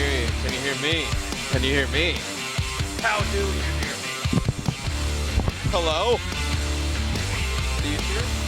Me? Can you hear me? How do you hear me? Hello? Do you hear?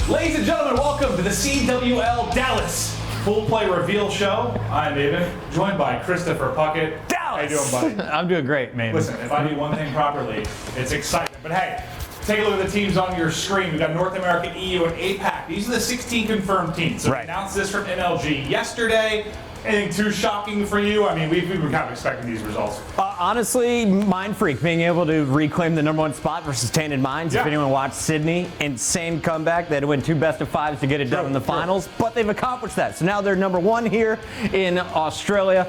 Ladies and gentlemen, welcome to the CWL Dallas Pool Play Reveal Show. I'm David, joined by Christopher Puckett. Dallas! How you doing, buddy? I'm doing great, man. Listen, if I do one thing properly, it's excitement. But hey, take a look at the teams on your screen. We've got North America, EU, and APAC. These are the 16 confirmed teams. So we announced this from NLG yesterday. Anything too shocking for you? I mean, we've been kind of expecting these results. Honestly, Mind Freak being able to reclaim the #1 spot versus Tainted Minds. Yeah. If anyone watched Sydney, insane comeback. They had to win 2 best-of-5s to get it done in the finals, but they've accomplished that. So now they're #1 here in Australia.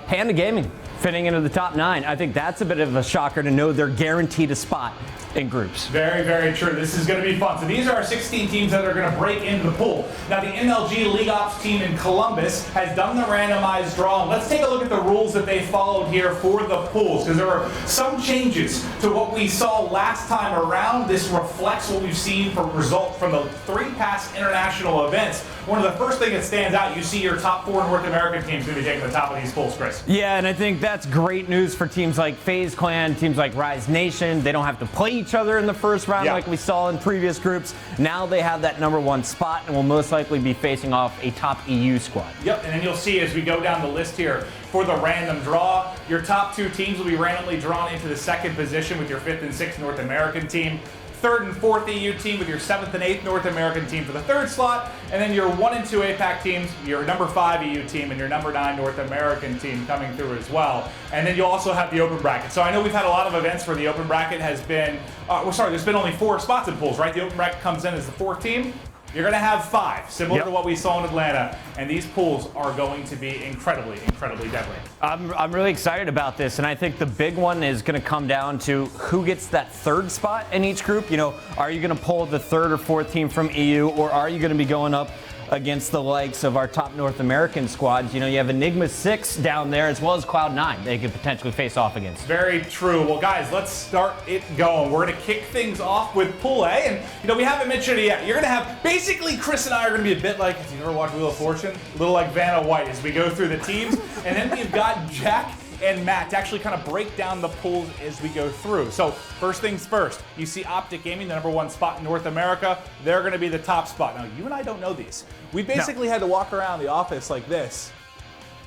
Panda Gaming fitting into the top 9. I think that's a bit of a shocker to know they're guaranteed a spot in groups. Very, very true. This is going to be fun. So these are our 16 teams that are going to break into the pool. Now, the MLG League Ops team in Columbus has done the randomized draw. And let's take a look at the rules that they followed here for the pools, because there were some changes to what we saw last time around. This reflects what we've seen from results from the 3 past international events. One of the first things that stands out, you see your top 4 North American teams going to be taking the top of these pools, Chris. Yeah, and I think that's great news for teams like FaZe Clan, teams like Rise Nation. They don't have to play each other in the first round like we saw in previous groups. Now they have that #1 spot and will most likely be facing off a top EU squad. Yep, and then you'll see as we go down the list here for the random draw, your top 2 teams will be randomly drawn into the 2nd position with your 5th and 6th North American team. 3rd and 4th EU team with your 7th and 8th North American team for the 3rd slot, and then your 1 and 2 APAC teams, your #5 EU team, and your #9 North American team coming through as well. And then you'll also have the open bracket. So I know we've had a lot of events where the open bracket has been, there's been only 4 spots in pools, right? The open bracket comes in as the 4th team. You're going to have 5, similar to what we saw in Atlanta, and these pools are going to be incredibly, incredibly deadly. I'm really excited about this, and I think the big one is going to come down to who gets that 3rd spot in each group. You know, are you going to pull the 3rd or 4th team from EU, or are you going to be going up against the likes of our top North American squads? You know, you have Enigma 6 down there as well as Cloud9 they could potentially face off against. Very true. Well, guys, let's start it going. We're going to kick things off with Pool A, and, you know, we haven't mentioned it yet. You're going to have, basically, Chris and I are going to be a bit like, if you ever watched Wheel of Fortune, a little like Vanna White as we go through the teams, and then we've got Jack and Matt to actually kind of break down the pools as we go through. So first things first, you see Optic Gaming, the #1 spot in North America. They're going to be the top spot. Now, you and I don't know these. We basically had to walk around the office like this.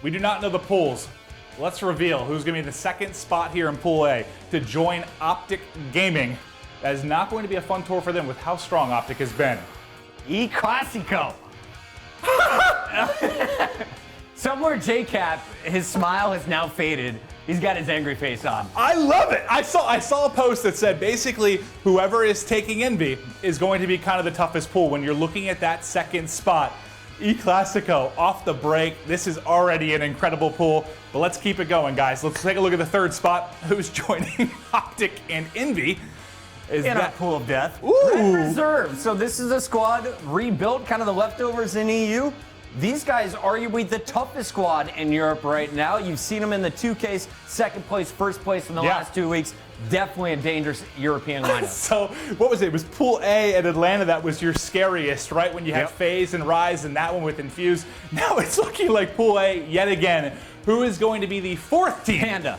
We do not know the pools. Let's reveal who's going to be the 2nd spot here in Pool A to join Optic Gaming. That is not going to be a fun tour for them with how strong Optic has been. E Classico. Somewhere J-Cap, his smile has now faded. He's got his angry face on. I love it. I saw a post that said basically whoever is taking Envy is going to be kind of the toughest pool when you're looking at that 2nd spot. E Classico off the break. This is already an incredible pool, but let's keep it going, guys. Let's take a look at the 3rd spot. Who's joining Optic and Envy? Is in that our pool of death. Ooh. Red Reserve. So this is a squad rebuilt, kind of the leftovers in EU. These guys are arguably the toughest squad in Europe right now. You've seen them in the 2Ks, 2nd place, 1st place in the last 2 weeks. Definitely a dangerous European lineup. So what was it? It was Pool A at Atlanta that was your scariest, right? When you had FaZe and Rise and that one with Infuse. Now it's looking like Pool A yet again. Who is going to be the 4th team? Panda.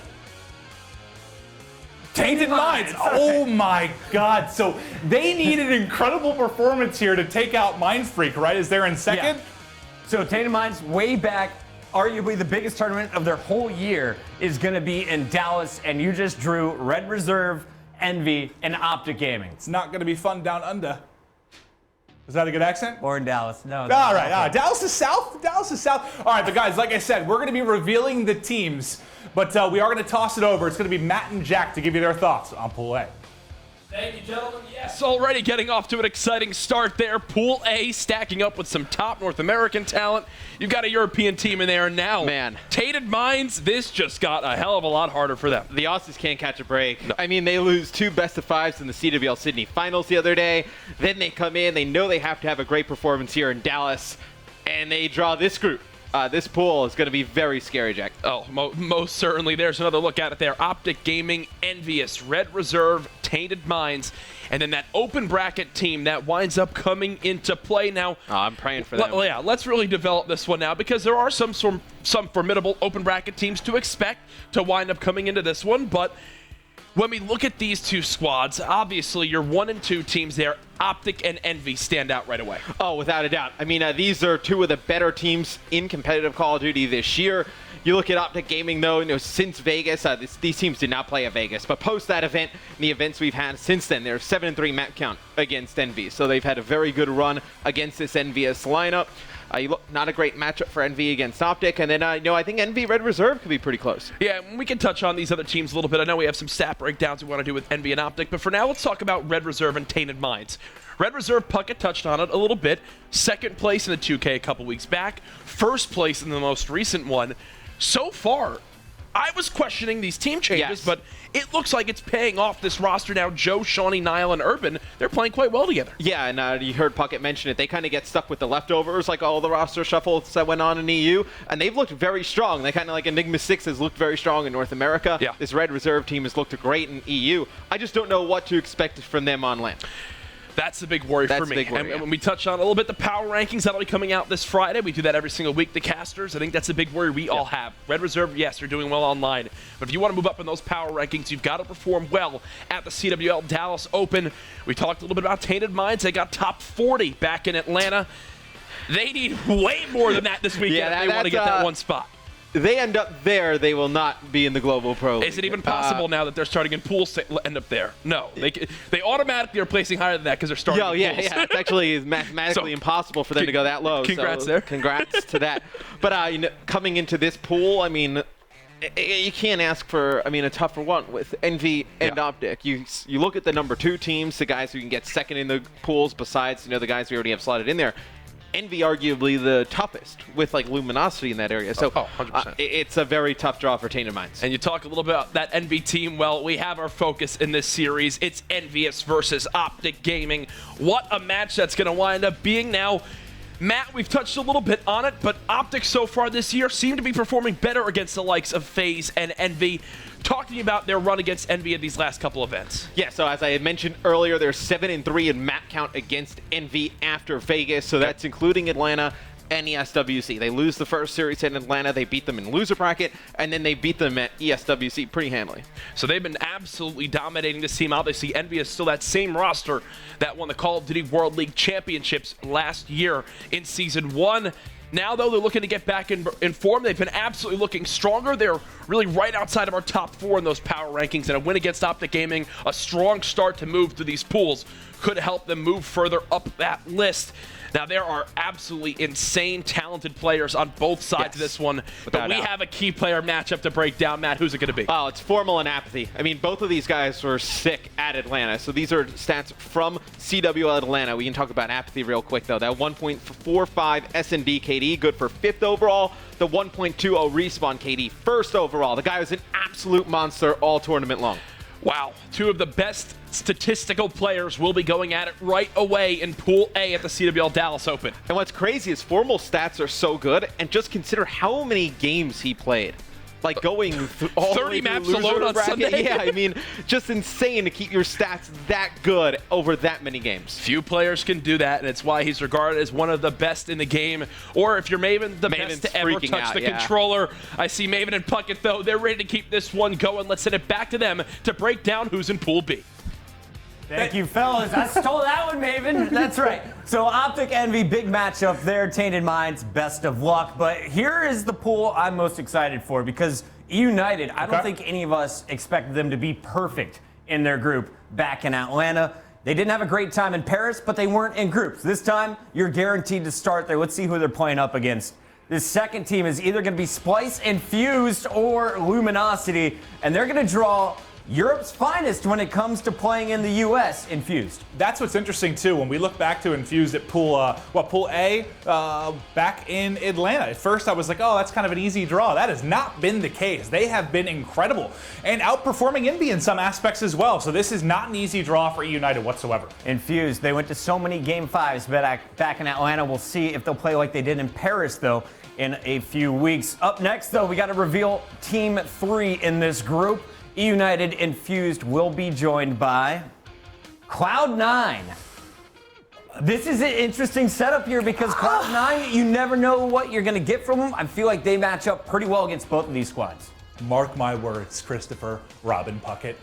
Tainted Minds. Oh my God. So they need an incredible performance here to take out Mind Freak, right? Is there in 2nd? Yeah. So Tainted Minds, way back, arguably the biggest tournament of their whole year is going to be in Dallas, and you just drew Red Reserve, Envy, and Optic Gaming. It's not going to be fun down under. Is that a good accent? Or in Dallas. No. All right. Dallas is south. Dallas is south. All right, but guys, like I said, we're going to be revealing the teams, but we are going to toss it over. It's going to be Matt and Jack to give you their thoughts on Pool A. Thank you, gentlemen. Yes, already getting off to an exciting start there. Pool A stacking up with some top North American talent. You've got a European team in there now. Man. Tainted Minds, this just got a hell of a lot harder for them. The Aussies can't catch a break. No. I mean, they lose 2 best-of-5s in the CWL Sydney finals the other day. Then they come in. They know they have to have a great performance here in Dallas, and they draw this group. This pool is going to be very scary, Jack. Oh, most certainly. There's another look at it there. Optic Gaming, Envious, Red Reserve, Tainted Minds, and then that open bracket team that winds up coming into play now. Oh, I'm praying for them. Yeah, let's really develop this one now because there are some formidable open bracket teams to expect to wind up coming into this one, but When we look at these two squads, obviously your 1 and 2 teams there, Optic and Envy, stand out right away. Oh, without a doubt. I mean, these are two of the better teams in competitive Call of Duty this year. You look at Optic Gaming, though, since Vegas, these teams did not play at Vegas, but post that event, and the events we've had since then, they're 7-3 map count against Envy. So they've had a very good run against this Envious lineup. Not a great matchup for Envy against Optic, and then I think Envy Red Reserve could be pretty close. Yeah, we can touch on these other teams a little bit. I know we have some stat breakdowns we want to do with Envy and Optic, but for now, let's talk about Red Reserve and Tainted Minds. Red Reserve, Puckett touched on it a little bit. Second place in the 2K a couple weeks back. First place in the most recent one. So far, I was questioning these team changes, Yes. but it looks like it's paying off. This roster now, Joe, Shawnee, Niall, and Urban, they're playing quite well together. Yeah, and you heard Puckett mention it. They kind of get stuck with the leftovers, like all the roster shuffles that went on in EU, and they've looked very strong. They kind of like Enigma 6 has looked very strong in North America. Yeah. This Red Reserve team has looked great in EU. I just don't know what to expect from them on LAN. That's the big worry for me. Big worry, and yeah. when we touch on a little bit the power rankings, that'll be coming out this Friday. We do that every single week, the casters. I think that's a big worry we all have. Red Reserve, yes, they're doing well online. But if you want to move up in those power rankings, you've got to perform well at the CWL Dallas Open. We talked a little bit about Tainted Minds. They got top 40 back in Atlanta. They need way more than that this weekend Yeah, if they want to get that one spot. They end up there, they will not be in the Global Pro League. Is it even possible now that they're starting in pools to end up there? No. They automatically are placing higher than that because they're starting in pools. Yeah. It's actually mathematically impossible for them to go that low. Congrats so there. Congrats to that. But coming into this pool, I mean, you can't ask for, a tougher one with Envy and Optic. You look at the number 2 teams, the guys who can get second in the pools besides, the guys we already have slotted in there. Envy arguably the toughest with like Luminosity in that area. So 100%. It's a very tough draw for Tainted Minds. And you talk a little bit about that Envy team. Well, we have our focus in this series. It's Envious versus Optic Gaming. What a match that's going to wind up being now. Matt, we've touched a little bit on it, but Optic so far this year seem to be performing better against the likes of FaZe and Envy. Talk to me about their run against Envy in these last couple events. Yeah, so as I had mentioned earlier, they're 7-3 in map count against Envy after Vegas, so that's including Atlanta and ESWC. They lose the first series in Atlanta, they beat them in loser bracket, and then they beat them at ESWC pretty handily. So they've been absolutely dominating this team. Obviously, Envy is still that same roster that won the Call of Duty World League Championships last year in Season 1. Now, though, they're looking to get back in form. They've been absolutely looking stronger. They're really right outside of our top 4 in those power rankings, and a win against Optic Gaming, a strong start to move through these pools, could help them move further up that list. Now, there are absolutely insane, talented players on both sides of this one, but we have a key player matchup to break down. Matt, who's it going to be? Oh, it's Formal and Apathy. I mean, both of these guys were sick at Atlanta, so these are stats from CWL Atlanta. We can talk about Apathy real quick, though. That 1.45 S&D KD, good for 5th overall. The 1.20 Respawn KD, 1st overall. The guy was an absolute monster all tournament long. Wow, 2 of the best statistical players will be going at it right away in Pool A at the CWL Dallas Open. And what's crazy is Formal stats are so good, and just consider how many games he played. Like going all 30 the way maps through alone on bracket. Sunday? Yeah, I mean, just insane to keep your stats that good over that many games. Few players can do that, and it's why he's regarded as one of the best in the game. Or if you're Maven, the Maven's best to ever freaking touch out, the yeah. controller. I see Maven and Puckett, though. They're ready to keep this one going. Let's send it back to them to break down who's in Pool B. Thank you, fellas. I stole that one, Maven. That's right. So Optic Envy, big matchup there. Tainted Minds, best of luck. But here is the pool I'm most excited for because United, I don't think any of us expected them to be perfect in their group back in Atlanta. They didn't have a great time in Paris, but they weren't in groups. This time, you're guaranteed to start there. Let's see who they're playing up against. This second team is either going to be Splice, Infused, or Luminosity, and they're going to draw Europe's finest when it comes to playing in the U.S., Infused. That's what's interesting, too, when we look back to Infused at Pool A back in Atlanta. At first, I was like, oh, that's kind of an easy draw. That has not been the case. They have been incredible and outperforming Envy in some aspects as well. So this is not an easy draw for United whatsoever. Infused, they went to so many Game 5s back in Atlanta. We'll see if they'll play like they did in Paris, though, in a few weeks. Up next, though, we got to reveal Team 3 in this group. United Infused will be joined by Cloud9. This is an interesting setup here because Cloud9, you never know what you're going to get from them. I feel like they match up pretty well against both of these squads. Mark my words, Christopher, Robin Puckett.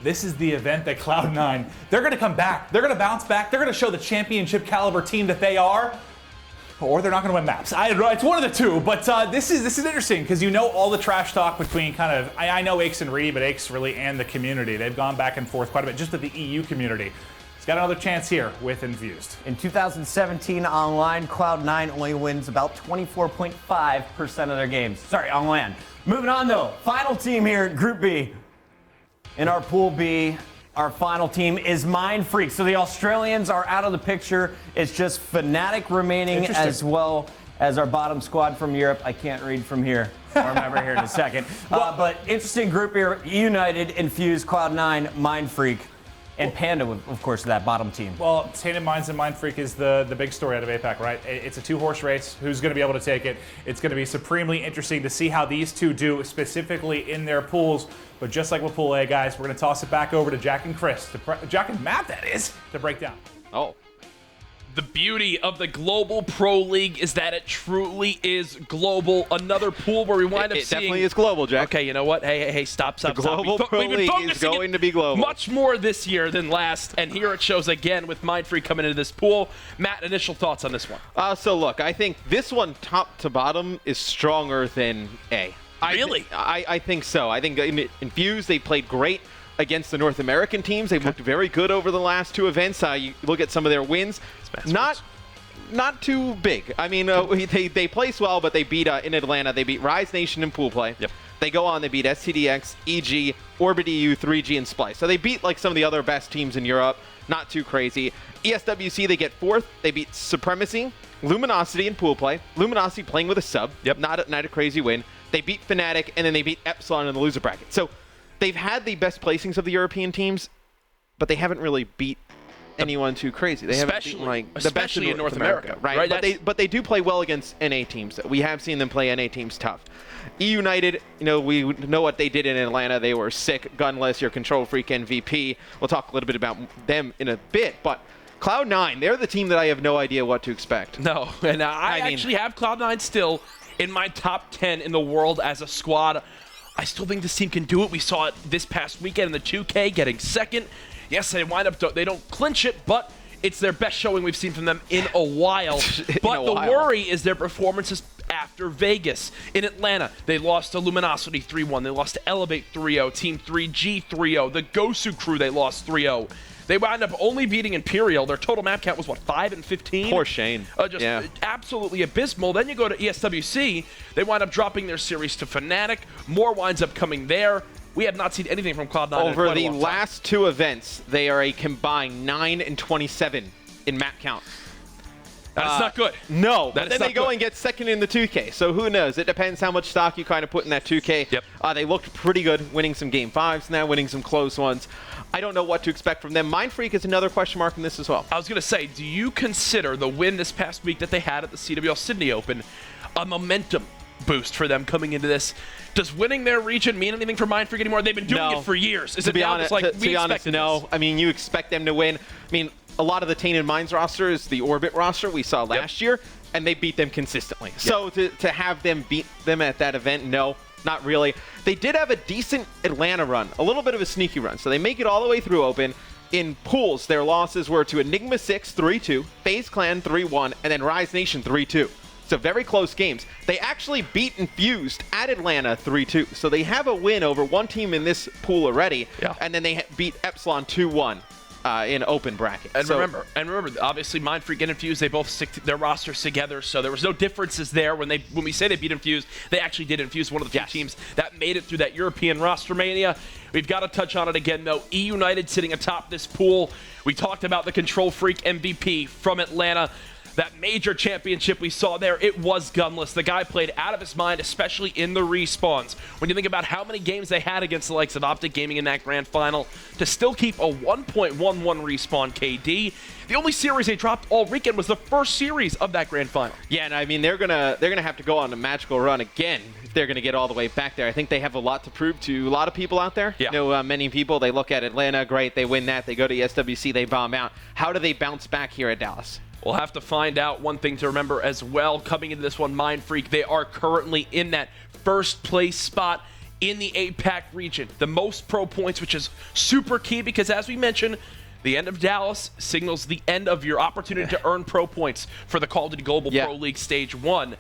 This is the event that Cloud9, they're going to come back. They're going to bounce back. They're going to show the championship caliber team that they are. Or they're not going to win maps. I don't know. It's one of the two. But this is interesting because you know all the trash talk between kind of, I know Aches and Reed, but Aches really and the community. They've gone back and forth quite a bit just with the EU community. He's got another chance here with Infused. In 2017 online, Cloud9 only wins about 24.5% of their games. Sorry, on LAN. Moving on though, final team here, Group B. In our Pool B, our final team is Mind Freak. So the Australians are out of the picture. It's just Fnatic remaining as well as our bottom squad from Europe. I can't read from here. I'll remember here in a second. But interesting group here. United, Infused, Cloud9, Mind Freak, and Panda, of course, that bottom team. Well, Tainted Minds and Mind Freak is the big story out of APAC, right? It's a two-horse race. Who's going to be able to take it? It's going to be supremely interesting to see how these two do, specifically in their pools. But just like with Pool A, guys, we're going to toss it back over to Jack and Chris, Jack and Matt, that is, to break down. Oh. The beauty of the Global Pro League is that it truly is global. Another pool where we wind up It seeing... definitely is global, Jack. Okay, you know what? Hey, stop. The Global Pro We've been League is focusing going it to be global. much more this year than last, and here it shows again with Mindfree coming into this pool. Matt, initial thoughts on this one? So look, I think this one, top to bottom, is stronger than A. Really? I think so. I think in Infused, they played great against the North American teams. They've looked very good over the last two events. You look at some of their wins. Not too big. I mean, they place well, but they beat in Atlanta. They beat Rise Nation in pool play. Yep. They go on. They beat STDX, EG, Orbit EU, 3G, and Splice. So they beat like some of the other best teams in Europe. Not too crazy. ESWC, they get fourth. They beat Supremacy, Luminosity in pool play. Luminosity playing with a sub. Yep. Not a crazy win. They beat Fnatic, and then they beat Epsilon in the loser bracket. So they've had the best placings of the European teams, but they haven't really beat anyone too crazy. They haven't beaten like the best in North America, right? But they do play well against NA teams. We have seen them play NA teams tough. E-United, we know what they did in Atlanta. They were sick, gunless, your control freak MVP. We'll talk a little bit about them in a bit, but Cloud9, they're the team that I have no idea what to expect. No, and I actually have Cloud9 still in my top 10 in the world as a squad. I still think this team can do it. We saw it this past weekend in the 2K, getting second. Yes, they don't clinch it, but it's their best showing we've seen from them in a while. But the worry is their performances after Vegas. In Atlanta, they lost to Luminosity 3-1. They lost to Elevate 3-0, Team 3G 3-0. The Gosu crew, they lost 3-0. They wound up only beating Imperial. Their total map count was, 5 and 15? Poor Shane. Absolutely abysmal. Then you go to ESWC. They wind up dropping their series to Fnatic. More winds up coming there. We have not seen anything from Cloud9 over the last two events. They are a combined 9 and 27 in map count. That's not good. No, but then they go and get second in the 2K. So who knows? It depends how much stock you kind of put in that 2K. Yep. They looked pretty good, winning some Game 5s now, winning some close ones. I don't know what to expect from them. Mind Freak is another question mark in this as well. I was going to say, do you consider the win this past week that they had at the CWL Sydney Open a momentum boost for them coming into this? Does winning their region mean anything for Mind Freak anymore? They've been doing it for years. To be honest, no. I mean, you expect them to win. I mean, a lot of the Tainted Minds roster is the Orbit roster we saw last year, and they beat them consistently. So to have them beat them at that event, no, not really. They did have a decent Atlanta run, a little bit of a sneaky run. So they make it all the way through Open. In pools, their losses were to Enigma 6, 3-2, FaZe Clan 3-1, and then Rise Nation 3-2. So very close games. They actually beat Infused at Atlanta 3-2. So they have a win over one team in this pool already. Yeah. And then they beat Epsilon 2-1 in open bracket. And remember, obviously Mind Freak and Infused, they both stick their rosters together. So there was no differences there. When we say they beat Infused, they actually did Infuse, one of the few teams that made it through that European roster mania. We've got to touch on it again, though. E-United sitting atop this pool. We talked about the Control Freak MVP from Atlanta. That major championship we saw there, it was gunless. The guy played out of his mind, especially in the respawns. When you think about how many games they had against the likes of Optic Gaming in that grand final, to still keep a 1.11 respawn KD. The only series they dropped all weekend was the first series of that grand final. Yeah, and I mean, they're gonna have to go on a magical run again if they're gonna get all the way back there. I think they have a lot to prove to a lot of people out there. Yeah. Many people, they look at Atlanta, great, they win that, they go to SWC, they bomb out. How do they bounce back here at Dallas? We'll have to find out. One thing to remember as well, coming into this one, Mind Freak, they are currently in that first place spot in the APAC region. The most pro points, which is super key because, as we mentioned, the end of Dallas signals the end of your opportunity to earn pro points for the Call of Duty Global Pro League Stage 1.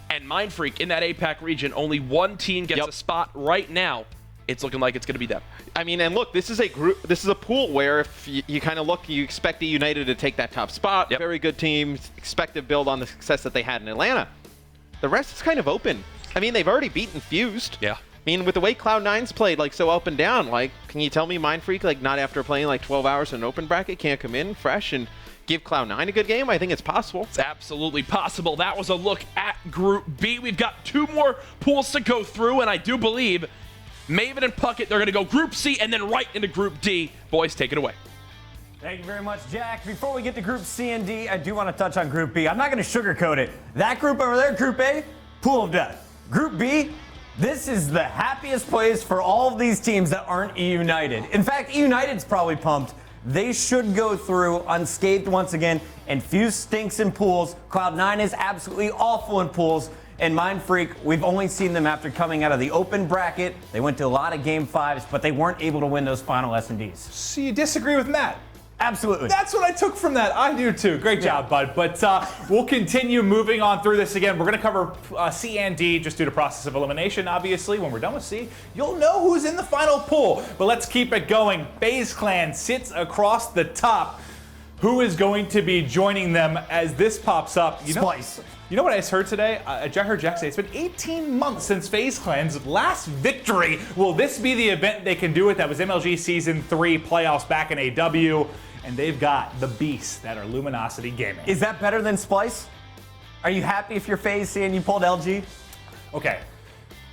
And Mindfreak, in that APAC region, only one team gets a spot right now. It's looking like it's going to be them. I mean, and look, this is a group. This is a pool where if you kind of look, you expect the United to take that top spot. Very good teams. Expect to build on the success that they had in Atlanta. The rest is kind of open. I mean, they've already beaten Fused. Yeah. I mean, with the way Cloud9's played, like, so up and down, like, can you tell me Mindfreak, like, not after playing, like, 12 hours in an open bracket, can't come in fresh and give Cloud9 a good game? I think it's possible. It's absolutely possible. That was a look at Group B. We've got 2 more pools to go through, and I do believe Maven and Puckett, they're going to go Group C and then right into Group D. Boys, take it away. Thank you very much, Jack. Before we get to Group C and D, I do want to touch on Group B. I'm not going to sugarcoat it. That group over there, Group A, pool of death. Group B, this is the happiest place for all of these teams that aren't E-United. In fact, E-United's probably pumped. They should go through unscathed once again, and Fuse stinks in pools. Cloud9 is absolutely awful in pools. And Mindfreak, we've only seen them after coming out of the open bracket. They went to a lot of Game 5s, but they weren't able to win those final S&Ds. So you disagree with Matt? Absolutely. That's what I took from that. I do too. Great job, bud. But we'll continue moving on through this again. We're going to cover C and D just due to process of elimination, obviously. When we're done with C, you'll know who's in the final pool. But let's keep it going. FaZe Clan sits across the top. Who is going to be joining them as this pops up? Splice. You know what I just heard today? I heard Jack say it's been 18 months since FaZe Clan's last victory. Will this be the event they can do it? That was MLG Season 3 playoffs back in AW. And they've got the beasts that are Luminosity Gaming. Is that better than Splice? Are you happy if you're FaZe seeing you pulled LG? Okay.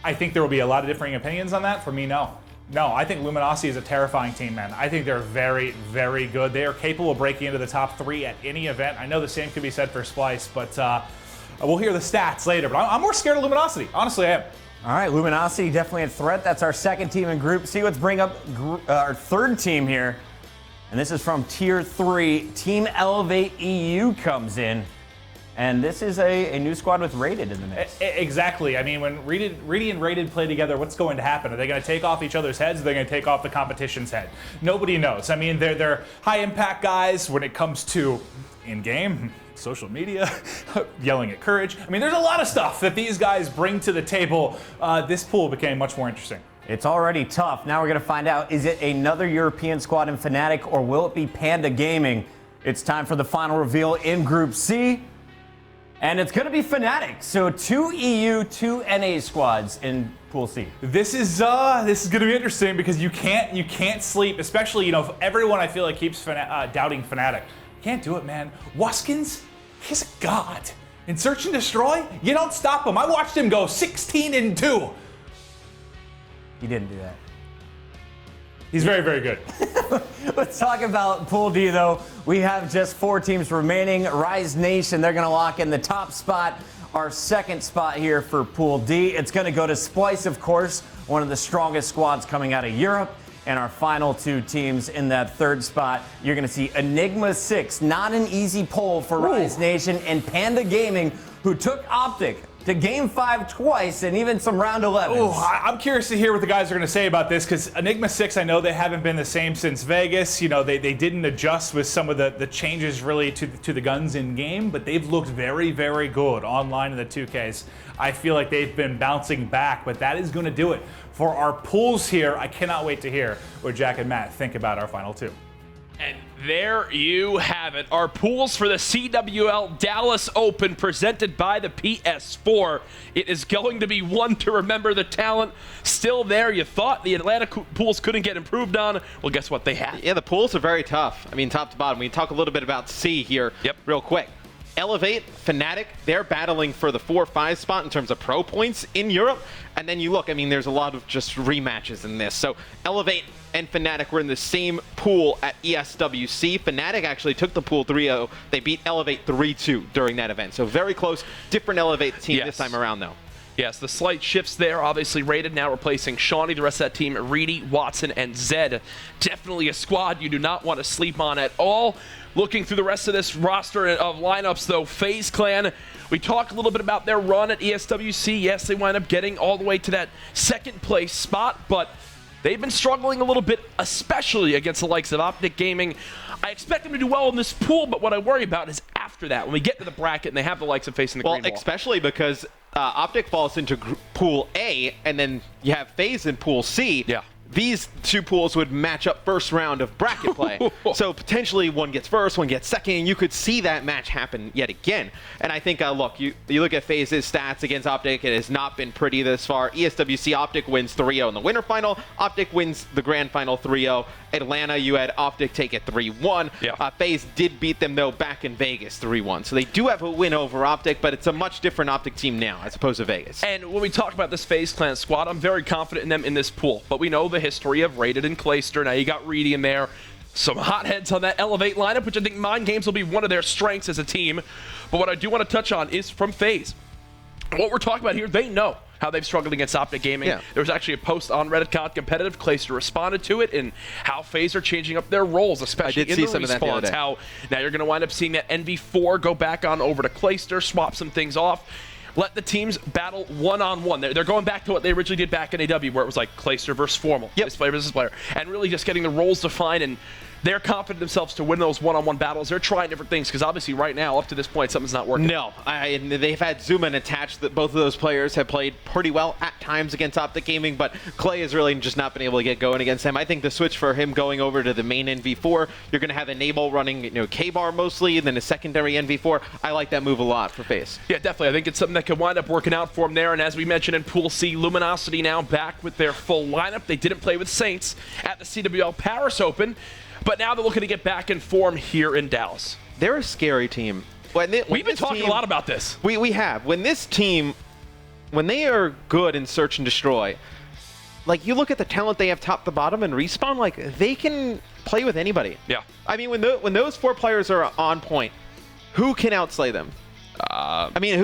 I think there will be a lot of differing opinions on that. For me, no. No, I think Luminosity is a terrifying team, man. I think they're very, very good. They are capable of breaking into the top 3 at any event. I know the same could be said for Splice, but we'll hear the stats later. But I'm more scared of Luminosity. Honestly, I am. All right, Luminosity definitely a threat. That's our second team in Group C. Let's bring up our third team here. And this is from Tier 3. Team Elevate EU comes in. And this is a new squad with Rated in the mix. Exactly. I mean, when Reedy and Rated play together, what's going to happen? Are they going to take off each other's heads? Or are they going to take off the competition's head? Nobody knows. I mean, they're high-impact guys when it comes to in-game, social media, yelling at courage. I mean, there's a lot of stuff that these guys bring to the table. This pool became much more interesting. It's already tough. Now we're going to find out, is it another European squad in Fnatic, or will it be Panda Gaming? It's time for the final reveal in Group C. And it's going to be Fnatic. So 2 EU, 2 NA squads in Pool C. This is going to be interesting because you can't sleep, especially, everyone I feel like keeps doubting Fnatic. You can't do it, man. Wuskins, he's a god. In Search and Destroy, you don't stop him. I watched him go 16-2. He didn't do that. He's very, very good. Let's talk about Pool D, though. We have just 4 teams remaining. Rise Nation, they're going to lock in the top spot. Our second spot here for Pool D, it's going to go to Splice, of course, one of the strongest squads coming out of Europe. And our final 2 teams in that third spot, you're going to see Enigma 6, not an easy poll for Rise Nation, and Panda Gaming, who took Optic to Game 5 twice and even some round 11s. Oh, I'm curious to hear what the guys are going to say about this because Enigma 6, I know they haven't been the same since Vegas. They didn't adjust with some of the changes really to the guns in game, but they've looked very, very good online in the 2Ks. I feel like they've been bouncing back, but that is going to do it for our pools here. I cannot wait to hear what Jack and Matt think about our final 2. And there you have it. Our pools for the CWL Dallas Open presented by the PS4. It is going to be one to remember. The talent still there. You thought the Atlanta pools couldn't get improved on. Well, guess what? They have. Yeah, the pools are very tough. I mean, top to bottom. We talk a little bit about C here real quick. Elevate, Fnatic, they're battling for the 4-5 spot in terms of pro points in Europe. And then you look, I mean, there's a lot of just rematches in this. So Elevate and Fnatic were in the same pool at ESWC. Fnatic actually took the pool 3-0. They beat Elevate 3-2 during that event. So very close. Different Elevate team this time around, though. Yes, the slight shifts there. Obviously, Rated now replacing Shawnee. The rest of that team, Reedy, Watson, and Zed. Definitely a squad you do not want to sleep on at all. Looking through the rest of this roster of lineups, though, FaZe Clan we talk a little bit about their run at ESWC. Yes, they wind up getting all the way to that second place spot, but they've been struggling a little bit, especially against the likes of Optic Gaming. I expect them to do well in this pool, but what I worry about is after that, when we get to the bracket and they have the likes of facing the green wall. Well, especially because Optic falls into Pool A, and then you have FaZe in Pool C. Yeah. These two pools would match up first round of bracket play. So potentially one gets first, one gets second, and you could see that match happen yet again. And I think, look, you look at FaZe's stats against Optic, it has not been pretty this far. ESWC Optic wins 3-0 in the winter final. Optic wins the grand final 3-0. Atlanta, you had Optic take it 3-1. Yeah. FaZe did beat them, though, back in Vegas 3-1. So they do have a win over Optic, but it's a much different Optic team now as opposed to Vegas. And when we talk about this FaZe Clan squad, I'm very confident in them in this pool. But we know the history of Rated and Clayster. Now you got Reedy in there. Some hotheads on that Elevate lineup, which I think Mind Games will be one of their strengths as a team. But what I do want to touch on is from FaZe. What we're talking about here, they know how they've struggled against Optic Gaming. Yeah. There was actually a post on Reddit called Competitive. Clayster responded to it and how FaZe are changing up their roles, especially I did in see the some of that the other respawns. day. How now you're going to wind up seeing that NV4 go back on over to Clayster, swap some things off. Let the teams battle one-on-one. They're going back to what they originally did back in AW, where it was like Clayster versus Formal, this player versus this player, and really just getting the roles defined, and they're confident themselves to win those one-on-one battles. They're trying different things, because obviously right now, up to this point, something's not working. No, and they've had Zuman attached. That both of those players have played pretty well at times against Optic Gaming, but Clay has really just not been able to get going against him. I think the switch for him going over to the main NV4, you're going to have Enable running, K-Bar mostly, and then a secondary NV4. I like that move a lot for FaZe. Yeah, definitely. I think it's something that could wind up working out for him there. And as we mentioned in Pool C, Luminosity now back with their full lineup. They didn't play with Saints at the CWL Paris Open, but now they're looking to get back in form here in Dallas. They're a scary team. We've been talking a lot about this. We have. When this team, when they are good in Search and Destroy, like you look at the talent they have top to bottom and Respawn, like they can play with anybody. Yeah. I mean, when those four players are on point, who can outslay them? I mean,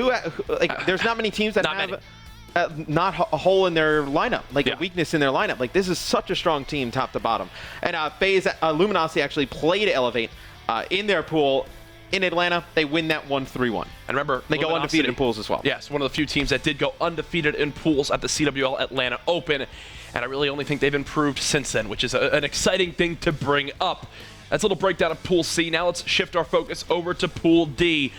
there's not many teams that have not a hole in their lineup, like a weakness in their lineup. Like this is such a strong team, top to bottom. And FaZe, Luminosity actually played Elevate in their pool in Atlanta. They win that 1-3-1. And remember, they go undefeated in pools as well. Yes, one of the few teams that did go undefeated in pools at the CWL Atlanta Open. And I really only think they've improved since then, which is an exciting thing to bring up. That's a little breakdown of Pool C. Now let's shift our focus over to Pool D.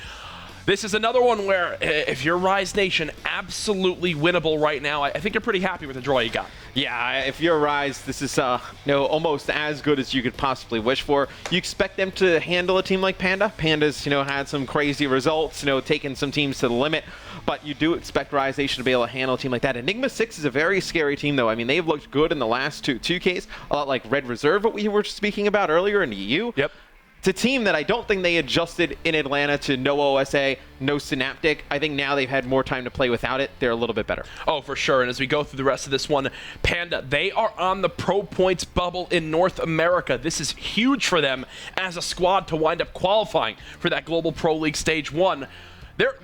This is another one where, if you're Rise Nation, absolutely winnable right now. I think you're pretty happy with the draw you got. Yeah, if you're Rise, this is almost as good as you could possibly wish for. You expect them to handle a team like Panda. Panda's had some crazy results, taking some teams to the limit. But you do expect Rise Nation to be able to handle a team like that. Enigma 6 is a very scary team, though. I mean, they've looked good in the last 2Ks, a lot like Red Reserve, what we were speaking about earlier in EU. Yep. It's a team that I don't think they adjusted in Atlanta to no OSA, no Synaptic. I think now they've had more time to play without it. They're a little bit better. Oh, for sure. And as we go through the rest of this one, Panda, they are on the pro points bubble in North America. This is huge for them as a squad to wind up qualifying for that Global Pro League Stage 1.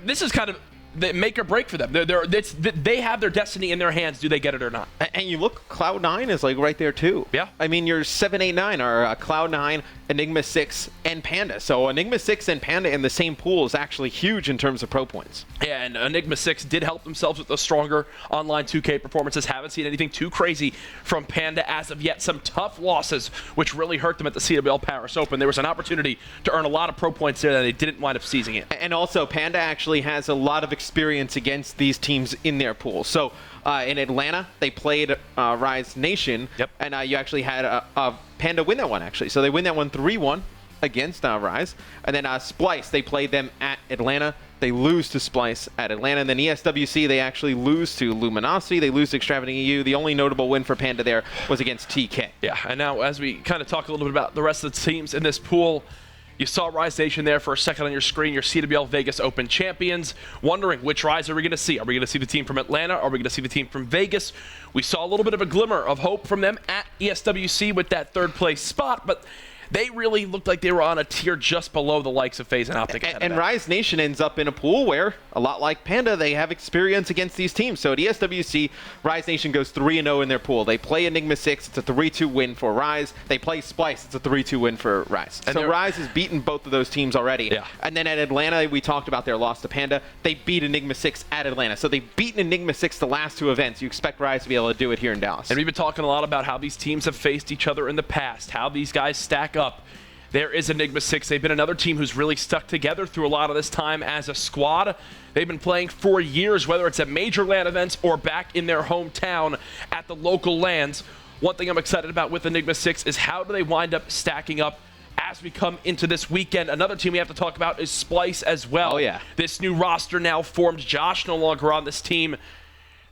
This is kind of the make or break for them. They have their destiny in their hands. Do they get it or not? And you look, Cloud9 is like right there too. Yeah. I mean, your 7, 8, 9 are Cloud9, Enigma 6, and Panda. So Enigma 6 and Panda in the same pool is actually huge in terms of pro points. Yeah, and Enigma 6 did help themselves with the stronger online 2K performances. Haven't seen anything too crazy from Panda as of yet. Some tough losses, which really hurt them at the CWL Paris Open. There was an opportunity to earn a lot of pro points there, and they didn't wind up seizing it. And also, Panda actually has a lot of experience against these teams in their pool. So in Atlanta, they played Rise Nation, and you actually had Panda win that one, actually. So they win that one 3-1 against Rise. And then Splice, they played them at Atlanta. They lose to Splice at Atlanta. And then ESWC, they actually lose to Luminosity. They lose to Extravagant EU. The only notable win for Panda there was against TK. Yeah, and now as we kind of talk a little bit about the rest of the teams in this pool, you saw Rise Nation there for a second on your screen, your CWL Vegas Open champions. Wondering which Rise are we going to see? Are we going to see the team from Atlanta? Are we going to see the team from Vegas? We saw a little bit of a glimmer of hope from them at ESWC with that third place spot, but they really looked like they were on a tier just below the likes of FaZe and Optic. And Rise Nation ends up in a pool where, a lot like Panda, they have experience against these teams. So at ESWC, Rise Nation goes 3-0 in their pool. They play Enigma 6. It's a 3-2 win for Rise. They play Splice. It's a 3-2 win for Rise. And so Rise has beaten both of those teams already. Yeah. And then at Atlanta, we talked about their loss to Panda. They beat Enigma 6 at Atlanta. So they've beaten Enigma 6 the last 2 events. You expect Rise to be able to do it here in Dallas. And we've been talking a lot about how these teams have faced each other in the past, how these guys stack up. There is Enigma 6. They've been another team who's really stuck together through a lot of this time as a squad. They've been playing for years, whether it's at major LAN events or back in their hometown at the local LANs. One thing I'm excited about with Enigma 6 is how do they wind up stacking up as we come into this weekend. Another team we have to talk about is Splice as well. Oh, yeah. This new roster now formed. Josh no longer on this team.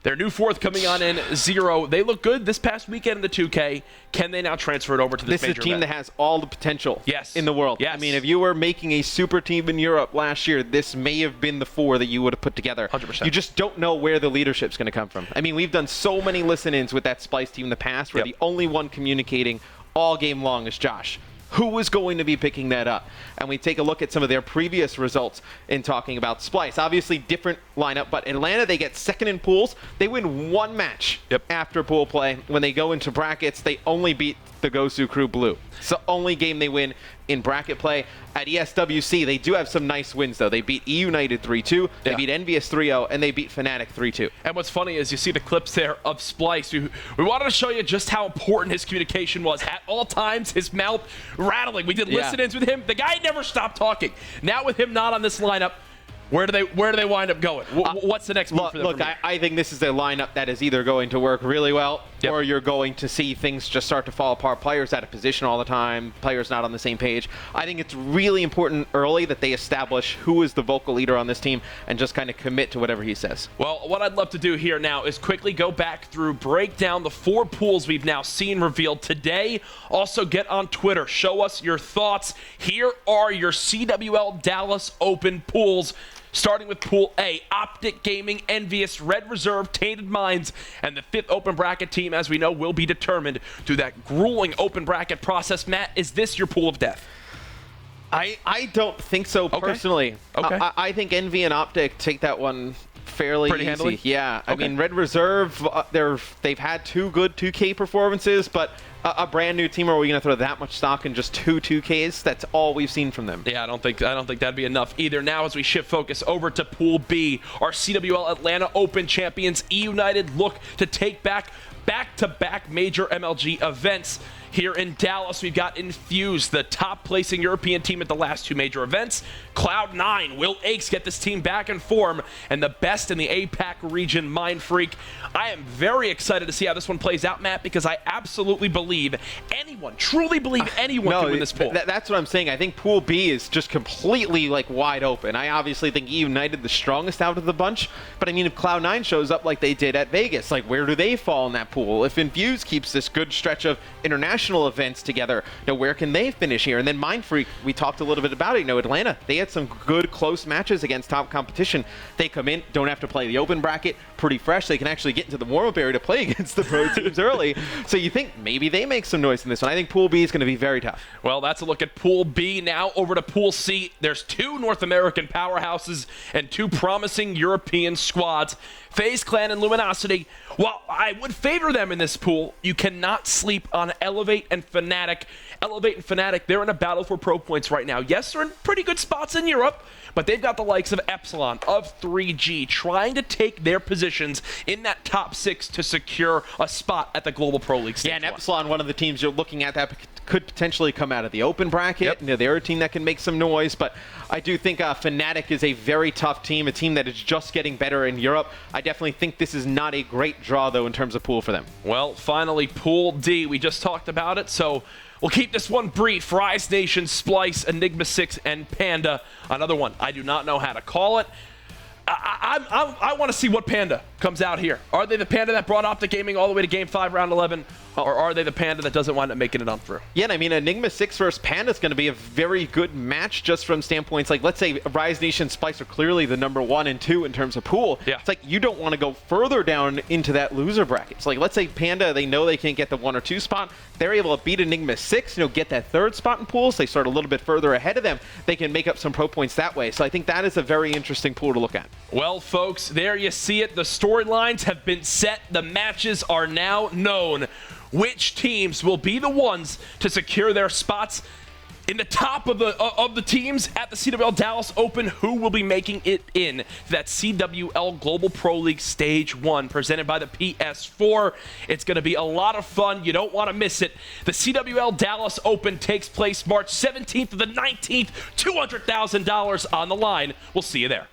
Their new fourth coming on in, Zero. They look good this past weekend in the 2K. Can they now transfer it over to this major This is a team event? that has all the potential in the world. Yes. I mean, if you were making a super team in Europe last year, this may have been the 4 that you would have put together. 100%. You just don't know where the leadership's going to come from. I mean, we've done so many listen-ins with that Splice team in the past where the only one communicating all game long is Josh. Who is going to be picking that up? And we take a look at some of their previous results in talking about Splice. Obviously, different lineup, but Atlanta, they get second in pools. They win 1 match after pool play. When they go into brackets, they only beat the Gosu Crew Blue. It's the only game they win in bracket play. At ESWC, they do have some nice wins, though. They beat E-United 3-2, they beat Envious 3-0, and they beat Fnatic 3-2. And what's funny is you see the clips there of Splice. We wanted to show you just how important his communication was. At all times, his mouth rattling. We did listen-ins with him. The guy never stopped talking. Now with him not on this lineup, where do they wind up going? What's the next move for them? Look, I think this is a lineup that is either going to work really well or you're going to see things just start to fall apart. Players out of position all the time, players not on the same page. I think it's really important early that they establish who is the vocal leader on this team and just kind of commit to whatever he says. Well, what I'd love to do here now is quickly go back through, break down the 4 pools we've now seen revealed today. Also get on Twitter, show us your thoughts. Here are your CWL Dallas Open pools. Starting with Pool A, Optic Gaming, Envious, Red Reserve, Tainted Minds, and the 5th open bracket team, as we know, will be determined through that grueling open bracket process. Matt, is this your pool of death? I don't think so, personally. Okay. I think Envy and Optic take that one fairly Pretty easy. handily? Yeah. I mean, Red Reserve, they've had 2 good 2K performances, but a brand new team, are we going to throw that much stock in just 2 2Ks? That's all we've seen from them. Yeah, I don't think that'd be enough either. Now, as we shift focus over to Pool B, our CWL Atlanta Open champions E-United look to take back-to-back major MLG events. Here in Dallas, we've got Infused, the top-placing European team at the last 2 major events. Cloud9, Will Aches get this team back in form, and the best in the APAC region, Mind Freak. I am very excited to see how this one plays out, Matt, because I absolutely believe truly believe anyone can win this pool. That's what I'm saying. I think Pool B is just completely wide open. I obviously think E-United the strongest out of the bunch, but I mean, if Cloud9 shows up like they did at Vegas, where do they fall in that pool? If Infused keeps this good stretch of international events together, where can they finish here? And then Mind Freak, we talked a little bit about it. Atlanta, they had some good close matches against top competition. They come in, don't have to play the open bracket, pretty fresh. They can actually get into the warm-up area to play against the pro teams early. So you think maybe they make some noise in this one. I think Pool B is going to be very tough. Well, that's a look at Pool B. Now over to Pool C. There's 2 North American powerhouses and 2 promising European squads. FaZe Clan and Luminosity. While I would favor them in this pool, you cannot sleep on Elevate and Fnatic. Elevate and Fnatic, they're in a battle for pro points right now. Yes, they're in pretty good spots in Europe, but they've got the likes of Epsilon, of 3G, trying to take their positions in that top 6 to secure a spot at the Global Pro League stage. Yeah, and Epsilon, one of the teams you're looking at that could potentially come out of the open bracket. They're a team that can make some noise, but I do think Fnatic is a very tough team, a team that is just getting better in Europe. I definitely think this is not a great draw, though, in terms of pool for them. Well, finally, Pool D. We just talked about it, so we'll keep this one brief. Rise Nation, Splice, Enigma 6, and Panda. Another one I do not know how to call it. I want to see what Panda comes out here? Are they the Panda that brought Optic Gaming all the way to Game 5, Round 11? Or are they the Panda that doesn't wind up making it on through? Yeah, and I mean, Enigma 6 versus Panda is going to be a very good match just from standpoints like, let's say Rise Nation and Splice are clearly the number 1 and 2 in terms of pool. Yeah. It's like you don't want to go further down into that loser bracket. So like, let's say Panda, they know they can't get the 1 or 2 spot. They're able to beat Enigma 6, get that 3rd spot in pools. They start a little bit further ahead of them. They can make up some pro points that way. So I think that is a very interesting pool to look at. Well, folks, there you see it. The storylines have been set. The matches are now known. Which teams will be the ones to secure their spots in the top of the teams at the CWL Dallas Open? Who will be making it in to that CWL Global Pro League Stage 1 presented by the PS4? It's going to be a lot of fun. You don't want to miss it. The CWL Dallas Open takes place March 17th to the 19th. $200,000 on the line. We'll see you there.